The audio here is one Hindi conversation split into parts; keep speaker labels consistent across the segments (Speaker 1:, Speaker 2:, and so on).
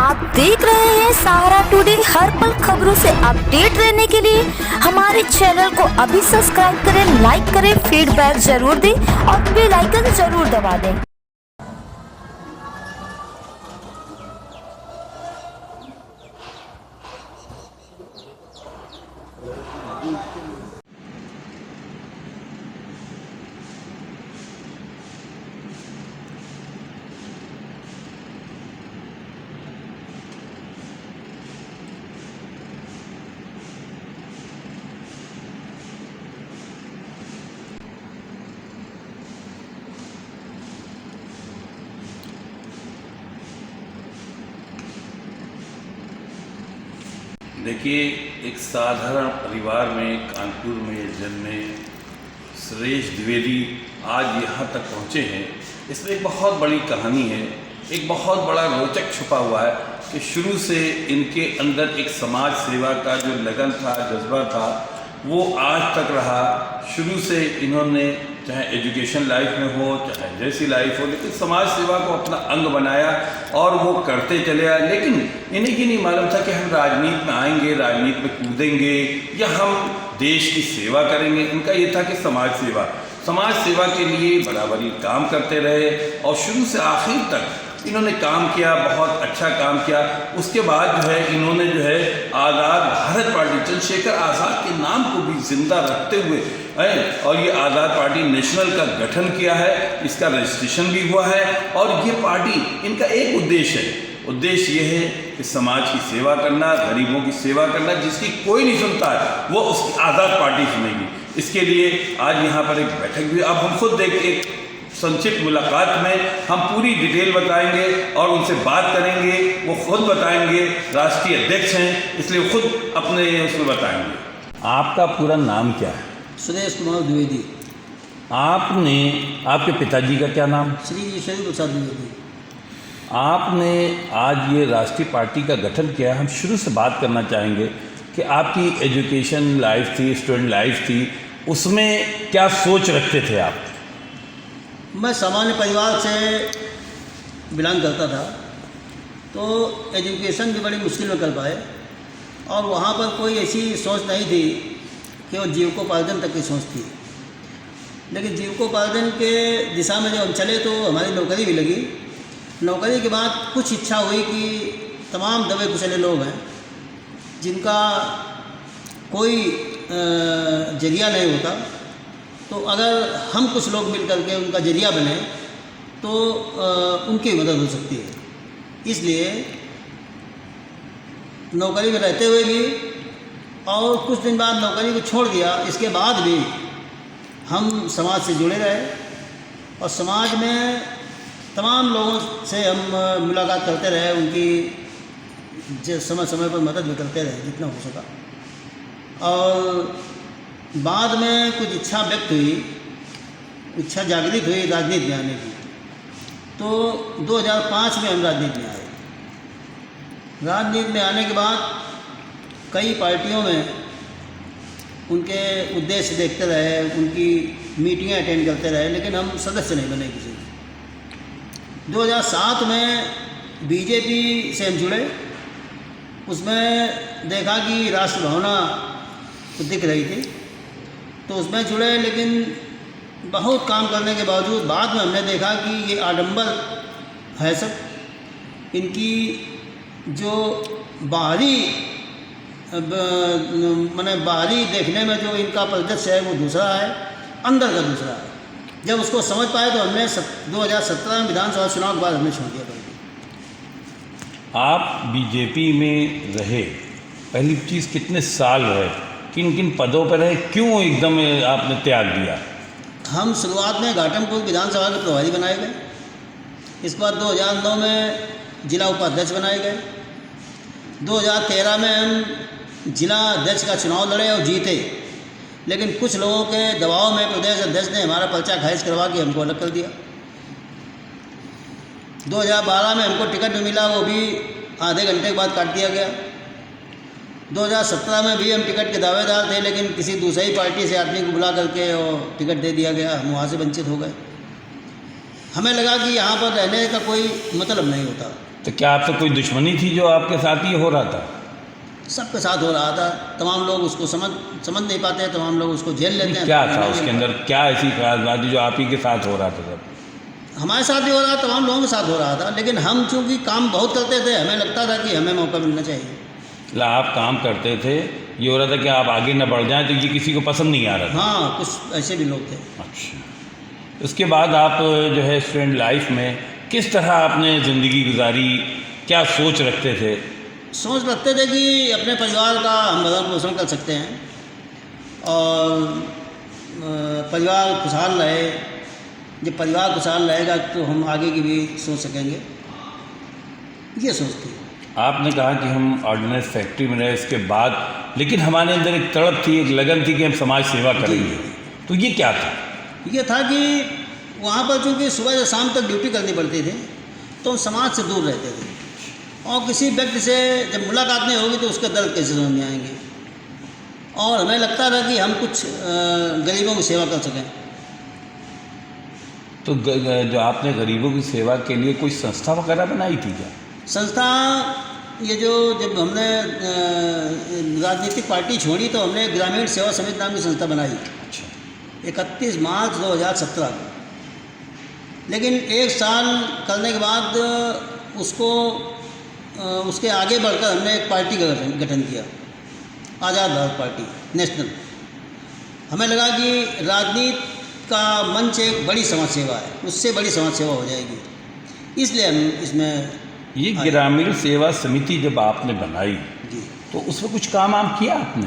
Speaker 1: आप देख रहे हैं सहारा टुडे। हर पल खबरों से अपडेट रहने के लिए हमारे चैनल को अभी सब्सक्राइब करें, लाइक करें, फीडबैक जरूर दें और बेल आइकन जरूर दबा दें।
Speaker 2: देखिए, एक साधारण परिवार में कानपुर में जन्मे सुरेश द्विवेदी आज यहाँ तक पहुँचे हैं। इसमें एक बहुत बड़ी कहानी है, एक बहुत बड़ा रोचक छुपा हुआ है कि शुरू से इनके अंदर एक समाज सेवा का जो लगन था, जज्बा था, वो आज तक रहा। शुरू से इन्होंने चाहे एजुकेशन लाइफ में हो, चाहे जैसी लाइफ हो, लेकिन समाज सेवा को अपना अंग बनाया और वो करते चले आए। लेकिन इन्हें ये नहीं मालूम था कि हम राजनीति में आएंगे, राजनीति में कूदेंगे या हम देश की सेवा करेंगे। इनका ये था कि समाज सेवा के लिए बराबरी काम करते रहे और शुरू से आखिर तक इन्होंने काम किया, बहुत अच्छा काम किया। उसके बाद जो है इन्होंने जो है आज़ाद भारत पार्टी, चंद्रशेखर आज़ाद के नाम को भी जिंदा रखते हुए और ये आज़ाद पार्टी नेशनल का गठन किया है, इसका रजिस्ट्रेशन भी हुआ है। और ये पार्टी, इनका एक उद्देश्य ये है कि समाज की सेवा करना, गरीबों की सेवा करना। जिसकी कोई नहीं सुनता है वो उसकी आज़ाद पार्टी सुनेगी। इसके लिए आज यहाँ पर एक बैठक भी, अब हम खुद देखिए संक्षिप्त मुलाकात में हम पूरी डिटेल बताएंगे और उनसे बात करेंगे। वो खुद बताएंगे, राष्ट्रीय अध्यक्ष हैं, इसलिए खुद अपने उसमें बताएंगे। आपका पूरा नाम क्या है?
Speaker 3: सुरेश कुमार द्विवेदी।
Speaker 2: आपके पिताजी का क्या नाम?
Speaker 3: श्री ईश्वरी प्रसाद द्विवेदी।
Speaker 2: आपने आज ये राष्ट्रीय पार्टी का गठन किया। हम शुरू से बात करना चाहेंगे कि आपकी एजुकेशन लाइफ थी, स्टूडेंट लाइफ थी, उसमें क्या सोच रखते थे आप?
Speaker 3: मैं सामान्य परिवार से बिलोंग करता था, तो एजुकेशन भी बड़ी मुश्किल में कर पाए और वहाँ पर कोई ऐसी सोच नहीं थी कि वो जीविकोपार्जन तक की सोच थी। लेकिन जीविकोपार्जन के दिशा में जब हम चले तो हमारी नौकरी भी लगी। नौकरी के बाद कुछ इच्छा हुई कि तमाम दबे कुचले लोग हैं जिनका कोई जरिया नहीं होता, तो अगर हम कुछ लोग मिल करके उनका जरिया बने तो उनकी मदद हो सकती है। इसलिए नौकरी में रहते हुए भी और कुछ दिन बाद नौकरी को छोड़ दिया, इसके बाद भी हम समाज से जुड़े रहे और समाज में तमाम लोगों से हम मुलाकात करते रहे, उनकी समय समय पर मदद भी करते रहे जितना हो सका। और बाद में कुछ इच्छा व्यक्त हुई, इच्छा जागृत हुई राजनीति में आने की, तो 2005 में हम राजनीति में आए। राजनीति में आने के बाद कई पार्टियों में उनके उद्देश्य देखते रहे, उनकी मीटिंगें अटेंड करते रहे, लेकिन हम सदस्य नहीं बने किसी के। 2007 में बीजेपी से हम जुड़े। उसमें देखा कि राष्ट्र भावना तो दिख रही थी, तो उसमें जुड़े, लेकिन बहुत काम करने के बावजूद बाद में हमने देखा कि ये आडंबर है सब। इनकी जो बाहरी बाहरी देखने में जो इनका परिदृश्य है वो दूसरा है, अंदर का दूसरा है। जब उसको समझ पाए तो हमने 2017 में विधानसभा चुनाव के बाद हमने छोड़ दिया।
Speaker 2: आप बीजेपी में रहे, पहली चीज़ कितने साल रहे, किन किन पदों पर रहे, क्यों एकदम आपने त्याग दिया?
Speaker 3: हम शुरुआत में घाटमपुर विधानसभा के प्रभारी बनाए गए। इसके बाद 2009 में जिला उपाध्यक्ष बनाए गए। 2013 में हम जिला अध्यक्ष का चुनाव लड़े और जीते, लेकिन कुछ लोगों के दबाव में प्रदेश अध्यक्ष ने हमारा पर्चा खारिज करवा के हमको अलग कर दिया। 2012 में हमको टिकट भी मिला, वो भी आधे घंटे के बाद काट दिया गया। 2017 में भी हम टिकट के दावेदार थे, लेकिन किसी दूसरी पार्टी से आदमी को बुला करके और टिकट दे दिया गया, हम वहाँ से वंचित हो गए। हमें लगा कि यहाँ पर रहने का कोई मतलब नहीं होता।
Speaker 2: तो क्या आपसे कोई दुश्मनी थी जो आपके साथ ही हो रहा था?
Speaker 3: सबके साथ हो रहा था। तमाम लोग उसको समझ नहीं पाते, तमाम लोग उसको झेल लेते हैं।
Speaker 2: क्या था उसके अंदर, क्या ऐसी खास बात थी जो आप ही के साथ हो रहा था? सब
Speaker 3: हमारे साथ भी हो रहा था, तमाम लोगों के साथ हो रहा था, लेकिन हम चूँकि काम बहुत करते थे, हमें लगता था कि हमें मौका मिलना चाहिए।
Speaker 2: मतलब आप काम करते थे, ये हो रहा था कि आप आगे न बढ़ जाएं, तो ये किसी को पसंद नहीं आ रहा था?
Speaker 3: हाँ, कुछ ऐसे भी लोग थे।
Speaker 2: अच्छा, उसके बाद आप जो है स्टूडेंट लाइफ में किस तरह आपने ज़िंदगी गुजारी, क्या सोच रखते थे?
Speaker 3: सोच रखते थे कि अपने परिवार का हम भरण पोषण कर सकते हैं और परिवार खुशहाल रहे। जब परिवार खुशहाल रहेगा तो हम आगे की भी सोच सकेंगे, ये सोच थी।
Speaker 2: आपने कहा कि हम ऑर्डिनेंस फैक्ट्री में रहे, इसके बाद लेकिन हमारे अंदर एक तड़प थी, एक लगन थी कि हम समाज सेवा करेंगे, तो ये क्या था?
Speaker 3: ये था कि वहाँ पर चूँकि सुबह से शाम तक ड्यूटी करनी पड़ती थी, तो हम समाज से दूर रहते थे और किसी व्यक्ति से जब मुलाकात नहीं होगी तो उसका दर्द कैसे समझ में आएंगे। और हमें लगता था कि हम कुछ गरीबों की सेवा कर सकें।
Speaker 2: तो जो आपने गरीबों की सेवा के लिए कोई संस्था वगैरह बनाई थी क्या?
Speaker 3: संस्था, ये जो जब हमने राजनीतिक पार्टी छोड़ी तो हमने ग्रामीण सेवा समिति नाम की संस्था बनाई।
Speaker 2: अच्छा।
Speaker 3: 31 मार्च 2017 को। लेकिन एक साल करने के बाद उसको उसके आगे बढ़कर हमने एक पार्टी का गठन किया, आज़ाद भारत पार्टी नेशनल। हमें लगा कि राजनीति का मंच एक बड़ी समाज सेवा है, उससे बड़ी समाज सेवा हो जाएगी, इसलिए हम इसमें
Speaker 2: ये ग्रामीण सेवा समिति जब आपने बनाई
Speaker 3: जी
Speaker 2: तो उसमें कुछ काम किया आपने?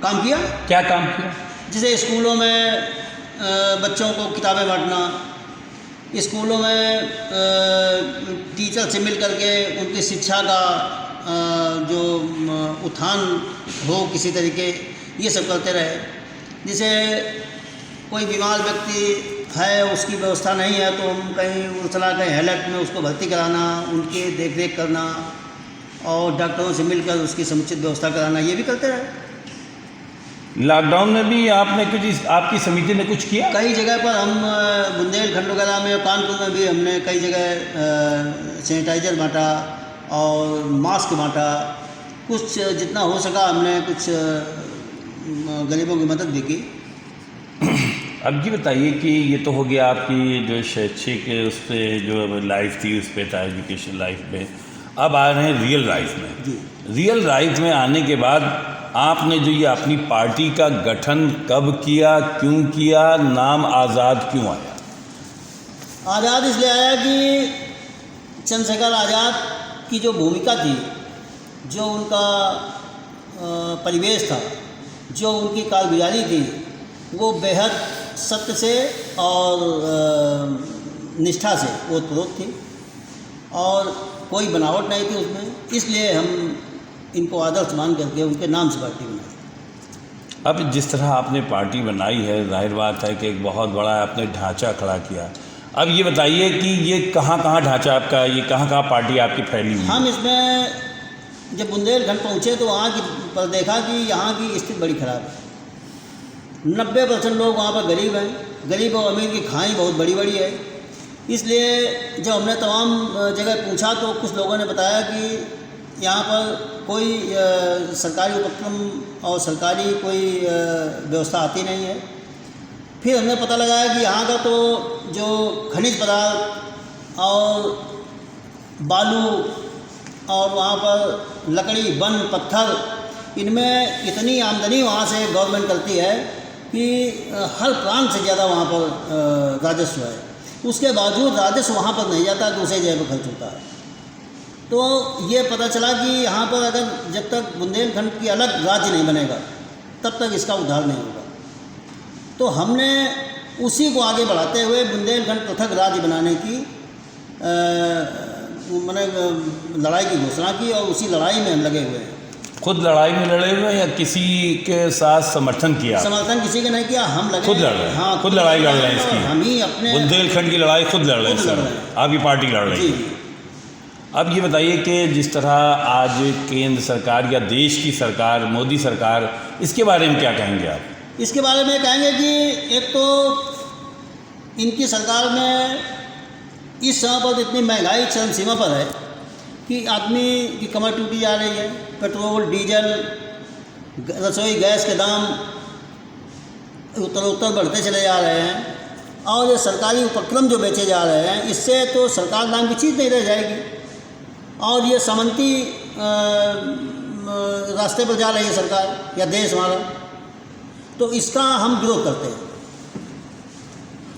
Speaker 3: काम किया।
Speaker 2: क्या काम किया?
Speaker 3: जैसे स्कूलों में बच्चों को किताबें बांटना, स्कूलों में टीचर से मिल करके उनकी शिक्षा का जो उत्थान हो किसी तरीके, ये सब करते रहे। जैसे कोई बीमार व्यक्ति है, उसकी व्यवस्था नहीं है, तो हम कहीं उड़सला कहीं हेलट में उसको भर्ती कराना, उनकी देख रेख करना और डॉक्टरों से मिलकर उसकी समुचित व्यवस्था कराना, ये भी करते रहे।
Speaker 2: लॉकडाउन में भी आपने कुछ, आपकी समिति ने कुछ किया?
Speaker 3: कई जगह पर हम बुंदेलखंड वगैरह में, कानपुर में भी हमने कई जगह सैनिटाइज़र बांटा और मास्क बांटा। कुछ जितना हो सका हमने कुछ गरीबों की मदद भी की।
Speaker 2: अब ये बताइए कि ये तो हो गया आपकी जो शैक्षिक उस पर जो लाइफ थी, उस पर था एजुकेशन लाइफ में। अब आ रहे हैं रियल लाइफ में।
Speaker 3: जी,
Speaker 2: रियल लाइफ में आने के बाद आपने जो ये अपनी पार्टी का गठन कब किया, क्यों किया, नाम आज़ाद क्यों आया?
Speaker 3: आज़ाद इसलिए आया कि चंद्रशेखर आज़ाद की जो भूमिका थी, जो उनका परिवेश था, जो उनकी कारगुजारी थी, वो बेहद सत्य से और निष्ठा से ओतप्रोत थी और कोई बनावट नहीं थी उसमें। इसलिए हम इनको आदर्श मान करके उनके नाम से पार्टी बनाई।
Speaker 2: अब जिस तरह आपने पार्टी बनाई है, जाहिर बात है कि एक बहुत बड़ा आपने ढांचा खड़ा किया। अब ये बताइए कि ये कहाँ कहाँ ढांचा आपका, ये कहाँ कहाँ पार्टी आपकी फैली हुई?
Speaker 3: हम इसमें जब बुंदेलखंड पहुँचे तो वहाँ की पर देखा कि यहाँ की स्थिति बड़ी ख़राब है। 90% लोग वहाँ पर गरीब हैं, गरीब और अमीर की खाई बहुत बड़ी बड़ी है। इसलिए जब हमने तमाम जगह पूछा तो कुछ लोगों ने बताया कि यहाँ पर कोई सरकारी उपक्रम और सरकारी कोई व्यवस्था आती नहीं है। फिर हमने पता लगाया कि यहाँ का तो जो खनिज पदार्थ और बालू और वहाँ पर लकड़ी, वन, पत्थर, इनमें इतनी आमदनी वहाँ से गवर्नमेंट करती है कि हर प्रांत से ज़्यादा वहाँ पर राजस्व है। उसके बावजूद राजस्व वहाँ पर नहीं जाता, दूसरे जगह पर खर्च होता है। तो ये पता चला कि यहाँ पर अगर जब तक बुंदेलखंड की अलग राज्य नहीं बनेगा तब तक इसका उद्धार नहीं होगा। तो हमने उसी को आगे बढ़ाते हुए बुंदेलखंड पृथक राज्य बनाने की मैंने लड़ाई की घोषणा की और उसी लड़ाई में हम लगे हुए हैं।
Speaker 2: खुद लड़ाई में लड़े हुए या किसी के साथ समर्थन किया?
Speaker 3: समर्थन किसी का नहीं किया, हम लगे
Speaker 2: खुद लड़ रहे हैं।
Speaker 3: हाँ,
Speaker 2: खुद लड़ाई लड़ रहे हैं इसकी।
Speaker 3: हम ही अपने
Speaker 2: बुंदेलखंड की लड़ाई खुद लड़ रहे हैं, आपकी पार्टी लड़ रही है। अब ये बताइए कि जिस तरह आज केंद्र सरकार या देश की सरकार, मोदी सरकार, इसके बारे में क्या कहेंगे आप?
Speaker 3: इसके बारे में कहेंगे कि एक तो इनकी सरकार में इस समय पर इतनी महंगाई चरम सीमा पर है कि आदमी की कमर टूटी जा रही है। पेट्रोल, डीजल, रसोई गैस के दाम उत्तरोत्तर बढ़ते चले जा रहे हैं, और ये सरकारी उपक्रम जो बेचे जा रहे हैं, इससे तो सरकार नाम की चीज़ नहीं रह जाएगी, और ये सामंती रास्ते पर जा रही है सरकार या देश हमारा। तो इसका हम विरोध करते हैं।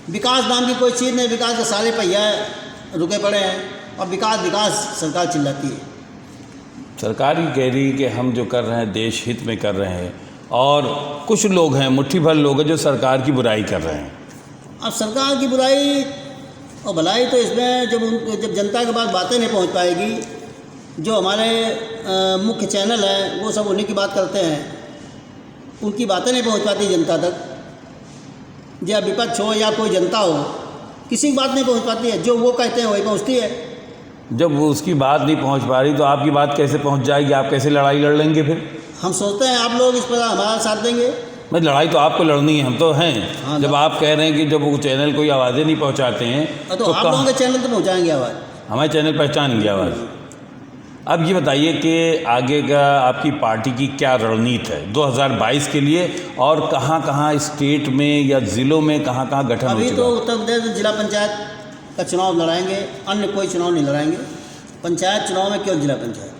Speaker 3: विकास नाम की कोई चीज़ नहीं, विकास के सारे पहिया रुके पड़े हैं, और विकास विकास सरकार चिल्लाती है।
Speaker 2: सरकार ही कह रही है कि हम जो कर रहे हैं देश हित में कर रहे हैं, और कुछ लोग हैं, मुट्ठी भर लोग हैं जो सरकार की बुराई कर रहे हैं।
Speaker 3: अब सरकार की बुराई और भलाई तो इसमें जब जनता के पास बातें नहीं पहुंच पाएगी, जो हमारे मुख्य चैनल हैं वो सब उन्हीं की बात करते हैं, उनकी बातें नहीं पहुंच पाती जनता तक। या विपक्ष हो या कोई जनता हो, किसी की बात नहीं पहुंच पाती है, जो वो कहते हैं वही पहुंचती है।
Speaker 2: जब वो उसकी बात नहीं पहुंच पा रही तो आपकी बात कैसे पहुंच जाएगी? आप कैसे लड़ाई लड़ लेंगे फिर?
Speaker 3: हम सोचते हैं आप लोग इस पर हमारा साथ देंगे।
Speaker 2: मैं लड़ाई तो आपको लड़नी है, हम तो हैं।
Speaker 3: हाँ,
Speaker 2: जब आप कह रहे हैं कि जब वो चैनल कोई आवाज़ें नहीं पहुंचाते हैं
Speaker 3: तो आप लोगों के चैनल तो पहुंचाएंगे आवाज़,
Speaker 2: हमारे चैनल पहचानेंगे आवाज़। अब ये बताइए कि आगे का आपकी पार्टी की क्या रणनीति है 2022 के लिए, और कहाँ कहाँ स्टेट में या ज़िलों में कहाँ कहाँ गठन हो
Speaker 3: अभी
Speaker 2: चुका
Speaker 3: तो
Speaker 2: है?
Speaker 3: उत्तर प्रदेश जिला पंचायत का चुनाव लड़ाएंगे, अन्य कोई चुनाव नहीं लड़ाएंगे। पंचायत चुनाव में क्यों जिला पंचायत,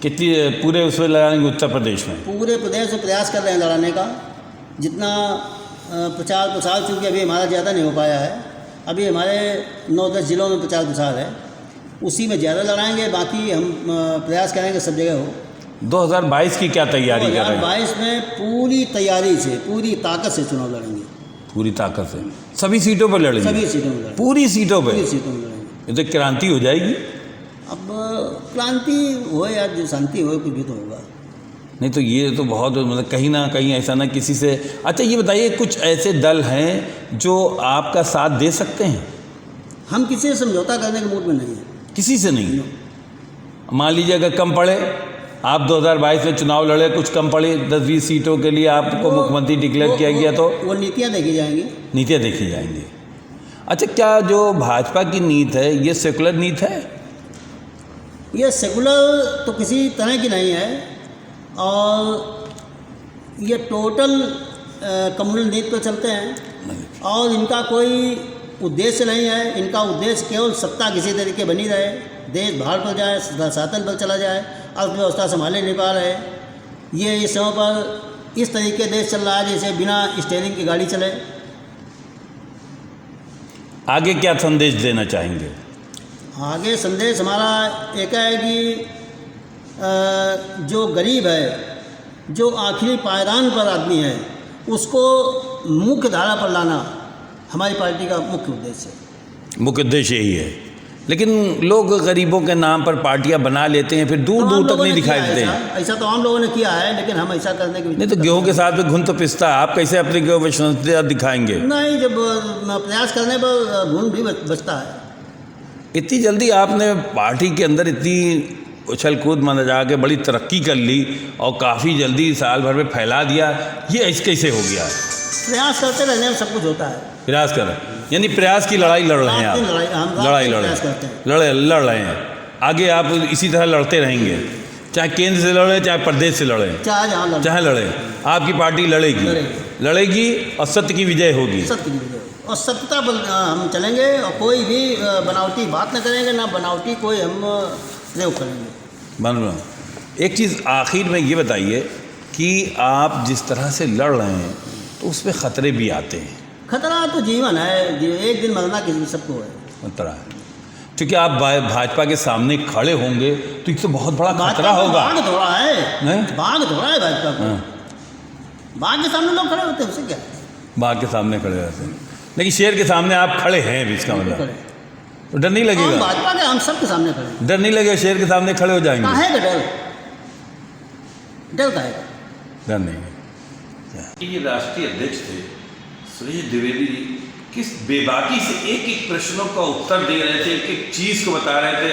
Speaker 2: कितनी पूरे उसमें लड़ाएंगे उत्तर प्रदेश में?
Speaker 3: पूरे प्रदेश में प्रयास कर रहे हैं लड़ाने का। जितना प्रचार प्रसार, चूँकि अभी हमारा ज़्यादा नहीं हो पाया है, अभी हमारे 9-10 जिलों में प्रचार प्रसार है, उसी में ज़्यादा लड़ाएंगे। बाकी हम प्रयास करेंगे सब जगह हो।
Speaker 2: 2022 की क्या तैयारी कर रहे हैं?
Speaker 3: 2022 में पूरी तैयारी से, पूरी ताकत से चुनाव लड़ेंगे।
Speaker 2: पूरी ताकत से सभी सीटों पर लड़ेंगे?
Speaker 3: सभी सीटों में लड़ेंगे,
Speaker 2: पूरी सीटों पे?
Speaker 3: पूरी सीटों में लड़ेंगे।
Speaker 2: ये तो क्रांति हो जाएगी।
Speaker 3: अब क्रांति हो या जो शांति हो, कुछ भी तो होगा।
Speaker 2: नहीं तो ये तो बहुत मतलब कहीं ना कहीं ऐसा ना किसी से। अच्छा ये बताइए, कुछ ऐसे दल हैं जो आपका साथ दे सकते हैं?
Speaker 3: हम किसी से समझौता करने के मूड में नहीं है,
Speaker 2: किसी से नहीं। मान लीजिए अगर कम पड़े, आप 2022 में चुनाव लड़े, कुछ कम पड़े 10-20 सीटों के लिए, आपको मुख्यमंत्री डिक्लेयर किया गया तो
Speaker 3: वो नीतियाँ देखी जाएंगी।
Speaker 2: नीतियाँ देखी जाएंगी। अच्छा, क्या जो भाजपा की नीति है ये सेकुलर नीति है?
Speaker 3: ये सेकुलर तो किसी तरह की नहीं है, और ये टोटल कम्युनल नीति पर चलते हैं, और इनका कोई उद्देश्य नहीं है। इनका उद्देश्य केवल सत्ता किसी तरीके बनी रहे, देश बाहर पर जाए, सातल पर चला जाए, अर्थव्यवस्था संभाले नहीं पा रहे। ये इस समय पर इस तरीके देश चल रहा है जैसे बिना स्टीयरिंग की गाड़ी चले।
Speaker 2: आगे क्या संदेश देना चाहेंगे?
Speaker 3: आगे संदेश हमारा एक है कि जो गरीब है, जो आखिरी पायदान पर आदमी है, उसको मुख्य धारा पर लाना हमारी पार्टी का मुख्य उद्देश्य है।
Speaker 2: मुख्य उद्देश्य यही है। लेकिन लोग गरीबों के नाम पर पार्टियां बना लेते हैं, फिर दूर दूर तक नहीं दिखाई देते हैं।
Speaker 3: ऐसा तो हम लोगों ने किया है, लेकिन हम ऐसा करने की
Speaker 2: नहीं तो गेहूं के साथ में घुन तो पिसता है। आप कैसे अपने गेहूं विश्वसनीयता दिखाएंगे?
Speaker 3: नहीं, जब प्रयास करने पर घुन भी बचता है।
Speaker 2: इतनी जल्दी आपने पार्टी के अंदर इतनी उछल कूद मचा के बड़ी तरक्की कर ली और काफ़ी जल्दी साल भर में फैला दिया, ये ऐसे कैसे हो गया?
Speaker 3: प्रयास करते रहने में सब कुछ होता है।
Speaker 2: प्रयास कर रहे हैं, यानी प्रयास की लड़ाई लड़ रहे हैं आप? लड़ाई लड़ रहे हैं। आगे आप इसी तरह लड़ते रहेंगे, चाहे केंद्र से लड़ें, चाहे प्रदेश से लड़ें, चाहे लड़ें, आपकी पार्टी लड़ेगी और सत्य की विजय होगी।
Speaker 3: सत्य की विजय और सत्यता पर हम चलेंगे, और कोई भी बनावटी बात न करेंगे, ना बनावटी कोई हम प्रयोग करेंगे।
Speaker 2: एक चीज़ आखिर में ये बताइए कि आप जिस तरह से लड़ रहे हैं तो उसमें ख़तरे भी आते हैं।
Speaker 3: खतरा तो जीवन है, एक दिन मरना किसी सबको है।
Speaker 2: खतरा है क्योंकि आप भाजपा के सामने खड़े होंगे तो एक तो बहुत बड़ा खतरा होगा।
Speaker 3: बाघ थोड़ा है, बाघ थोड़ा है भाजपा को। बाघ के सामने लोग खड़े होते हैं, उससे क्या?
Speaker 2: बाघ के सामने खड़े रहते हैं, लेकिन शेर के सामने आप खड़े हैं भी, इसका मतलब तो डर नहीं लगेगा?
Speaker 3: भाजपा के हम सबके सामने खड़े।
Speaker 2: डर नहीं लगेगा? शेर के सामने खड़े हो जाएंगे?
Speaker 3: काहे का डर? डर काहे का?
Speaker 2: डर नहीं।
Speaker 4: ये राष्ट्रीय अध्यक्ष थे सुरेश द्विवेदी जी, किस बेबाकी से एक एक प्रश्नों का उत्तर दे रहे थे, एक एक चीज़ को बता रहे थे।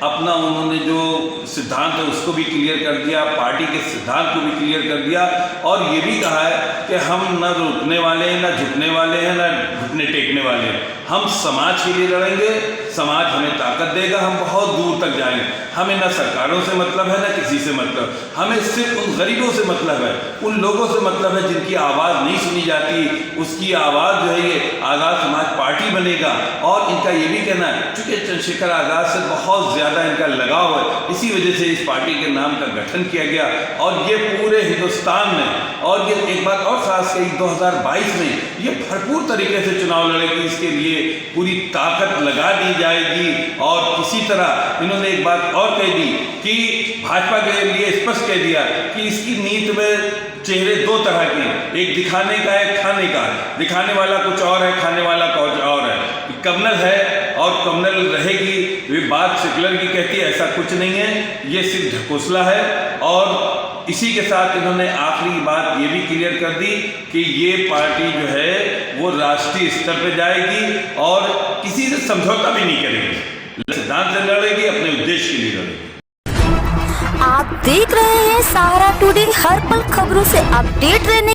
Speaker 4: अपना उन्होंने जो सिद्धांत है उसको भी क्लियर कर दिया, पार्टी के सिद्धांत को भी क्लियर कर दिया, और ये भी कहा है कि हम न रुकने वाले हैं, न झुकने वाले हैं, न घुटने टेकने वाले हैं।
Speaker 2: हम समाज के लिए लड़ेंगे, समाज हमें ताकत देगा, हम बहुत दूर तक जाएंगे। हमें ना सरकारों से मतलब है, ना किसी से मतलब, हमें सिर्फ उन गरीबों से मतलब है, उन लोगों से मतलब है जिनकी आवाज़ नहीं सुनी जाती। उसकी आवाज़ जो है ये आज़ाद समाज पार्टी बनेगा। और इनका ये भी कहना है, चूँकि चंद्रशेखर आज़ाद से बहुत ज़्यादा इनका लगाव है, इसी वजह से इस पार्टी के नाम का गठन किया गया। और ये पूरे हिंदुस्तान में, और ये एक बात और खास कही, 2022 में ये भरपूर तरीके से चुनाव लड़ेगी, इसके लिए पूरी ताकत लगा दी जाएगी। और किसी तरह इन्होंने एक बात और कह दी कि भाजपा के लिए स्पष्ट कह दिया कि इसकी नीति में चेहरे दो तरह के, एक दिखाने का है, खाने का। दिखाने वाला कुछ और है, खाने वाला कुछ और है। कम्युनल है और कम्युनल रहेगी। वे बात सेकुलर की कहती है, ऐसा कुछ नहीं है, ये सिर्फ ढकोसला है। और इसी के साथ इन्होंने आखिरी बात ये भी क्लियर कर दी कि ये पार्टी जो है वो राष्ट्रीय स्तर पर जाएगी और किसी से समझौता भी नहीं करेगी, सिद्धांत से लड़ेगी, अपने उद्देश्य के लिए लड़ेगी।
Speaker 1: आप देख रहे हैं सहारा टुडे, हर पल खबरों से अपडेट रहने